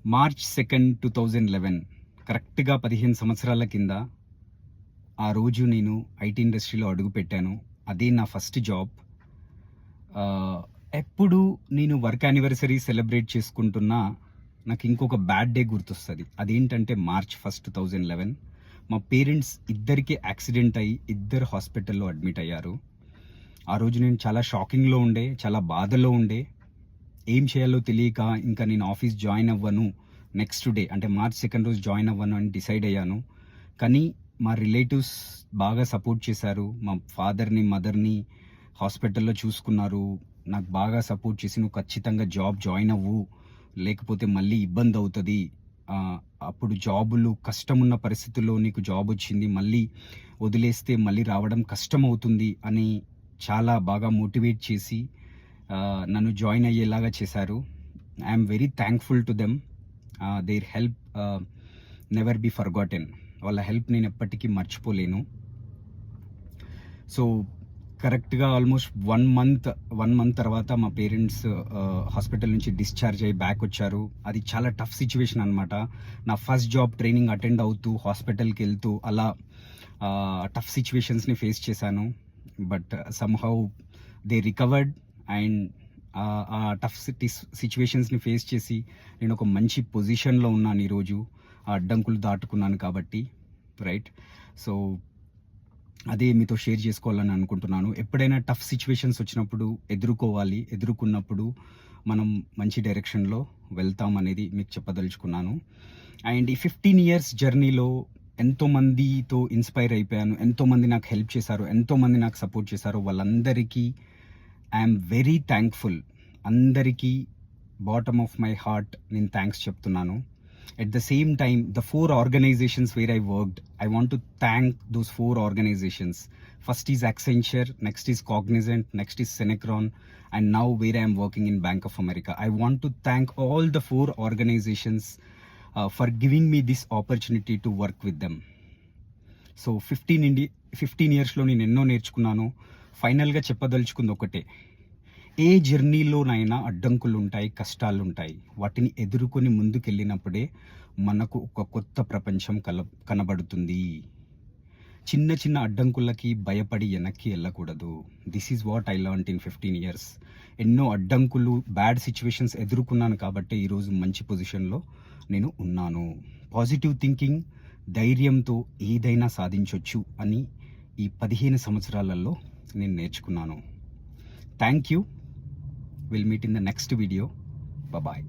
March 2, 2011 కరెక్ట్‌గా 15 సంవత్సరాల కింద ఆ రోజు నేను ఐటీ ఇండస్ట్రీలో అడుగుపెట్టాను. అదే నా ఫస్ట్ జాబ్. ఎప్పుడు నేను వర్క్ యానివర్సరీ సెలబ్రేట్ చేసుకుంటున్నా నాకు ఇంకొక బ్యాడ్ డే గుర్తొస్తది. అదేంటంటే మార్చ్ 1, 2011 మా పేరెంట్స్ ఇద్దరికీ యాక్సిడెంట్ అయ్యి ఇద్దరు హాస్పిటల్‌లో అడ్మిట్ అయ్యారు. ఆ రోజు నేను చాలా షాకింగ్‌లో ఉండే, చాలా బాధలో ఉండే. ఏం చేయాలో తెలియక ఇంకా నేను ఆఫీస్ జాయిన్ అవ్వను. నెక్స్ట్ డే అంటే మార్చ్ 2 రోజు జాయిన్ అవ్వను అని డిసైడ్ అయ్యాను. కానీ మా రిలేటివ్స్ బాగా సపోర్ట్ చేశారు. మా ఫాదర్‌ని, మదర్‌ని హాస్పిటల్‌లో చూసుకున్నారు. నాకు బాగా సపోర్ట్ చేసి "నువ్వు ఖచ్చితంగా జాబ్ జాయిన్ అవ్వు. లేకపోతే మళ్ళీ ఇబ్బందవుతది. అప్పుడు జాబులు కష్టమున్న పరిస్థితుల్లో నీకు జాబొచ్చింది. మళ్ళీ వదిలేస్తే మళ్ళీ రావడం కష్టమవుతుంది" అని చాలా బాగా మోటివేట్ చేసి నన్ను జాయిన్ అయ్యేలాగా చేశారు. I am very thankful to them. Their help never be forgotten. వాళ్ళ హెల్ప్ నేను ఎప్పటికీ మర్చిపోలేను. సో కరెక్ట్‌గా ఆల్మోస్ట్ 1 మంత్ తర్వాత మా పేరెంట్స్ హాస్పిటల్ నుంచి డిశ్చార్జ్ అయ్యి బ్యాక్ వచ్చారు. అది చాలా టఫ్ సిచ్యువేషన్ అనమాట. నా ఫస్ట్ జాబ్ ట్రైనింగ్ అటెండ్ అవుతూ హాస్పిటల్‌కి వెళ్తూ అలా టఫ్ సిచ్యువేషన్స్‌ని ఫేస్ చేశాను. But somehow they recovered and ఆ టఫ్ సిచ్యువేషన్స్‌ని ఫేస్ చేసి నేను ఒక మంచి పొజిషన్‌లో ఉన్నాను ఈరోజు. ఆ అడ్డంకులు దాటుకున్నాను కాబట్టి రైట్. సో అదే మీతో షేర్ చేసుకోవాలని అనుకుంటున్నాను. ఎప్పుడైనా టఫ్ సిచ్యువేషన్స్ వచ్చినప్పుడు ఎదుర్కోవాలి. ఎదుర్కొన్నప్పుడు మనం మంచి డైరెక్షన్‌లో వెళ్తాం అనేది మీకు చెప్పదలుచుకున్నాను. అండ్ ఈ 15 ఇయర్స్ జర్నీలో ఎంతోమందితో ఇన్స్పైర్ అయిపోయాను. ఎంతోమంది నాకు హెల్ప్ చేశారు. ఎంతోమంది నాకు సపోర్ట్ చేశారు. వాళ్ళందరికీ ఐఎమ్ వెరీ థ్యాంక్ఫుల్. అందరికీ బాటమ్ ఆఫ్ మై హార్ట్ నేను థ్యాంక్స్ చెప్తున్నాను. At the same time, the 4 organizations where I worked, I want to thank those 4 organizations. First is Accenture, next is Cognizant, next is Senecron, and now where I am working in Bank of America. I want to thank all the 4 organizations for giving me this opportunity to work with them. So 15 yearsలో నేను ఎన్నో నేర్చుకున్నాను. ఫైనల్గా చెప్పదలుచుకుంది ఒకటే, ఏ జర్నీలోనైనా అడ్డంకులు ఉంటాయి, కష్టాలు ఉంటాయి. వాటిని ఎదుర్కొని ముందుకెళ్ళినప్పుడే మనకు ఒక కొత్త ప్రపంచం కనబడుతుంది. చిన్న చిన్న అడ్డంకులకి భయపడి వెనక్కి వెళ్ళకూడదు. This is what I learned in 15 years. ఎన్నో అడ్డంకులు, బ్యాడ్ సిచ్యువేషన్స్ ఎదుర్కొన్నాను కాబట్టి ఈరోజు మంచి పొజిషన్లో నేను ఉన్నాను. పాజిటివ్ థింకింగ్, ధైర్యంతో ఏదైనా సాధించవచ్చు అని ఈ 15 సంవత్సరాలలో నేను నేర్చుకున్నాను. Thank you. We'll meet in the next video. Bye-bye.